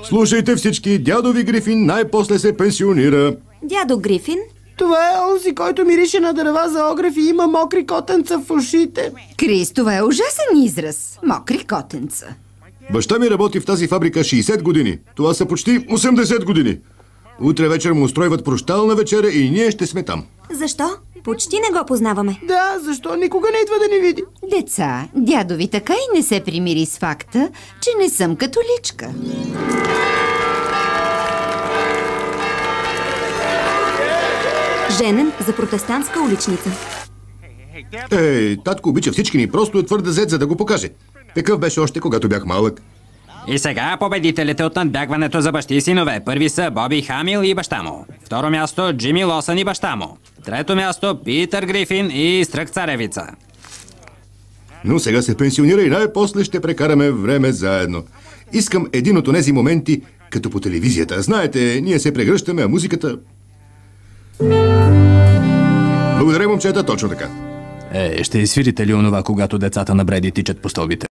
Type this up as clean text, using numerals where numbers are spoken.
Слушайте всички, дядо ви Грифин най-после се пенсионира. Дядо Грифин? Това е онзи, който мирише на дърва за огрев и има мокри котенца в ушите. Крис, това е ужасен израз. Мокри котенца. Баща ми работи в тази фабрика 60 години. Това са почти 80 години. Утре вечер му устройват прощална вечеря и ние ще сме там. Защо? Почти не го познаваме. Да, защо никога не идва да ни види? Деца, дядо ви така и не се примири с факта, че не съм католичка. Женен за протестантска уличница. Ей, татко обича всички ни, просто е твърде зет, за да го покаже. Такъв беше още когато бях малък. И сега победителите от надбягването за бащи и синове. Първи са Боби Хамил и баща му. Второ място Джими Лосън и баща му. Трето място Питър Грифин и Стрък царевица. Но сега се пенсионира и най-после ще прекараме време заедно. Искам един от онези моменти, като по телевизията. Знаете, ние се прегръщаме, а музиката... Благодаря, момчета, точно така. Ще изсвирите ли онова, когато децата на Бреди тичат по стълбите?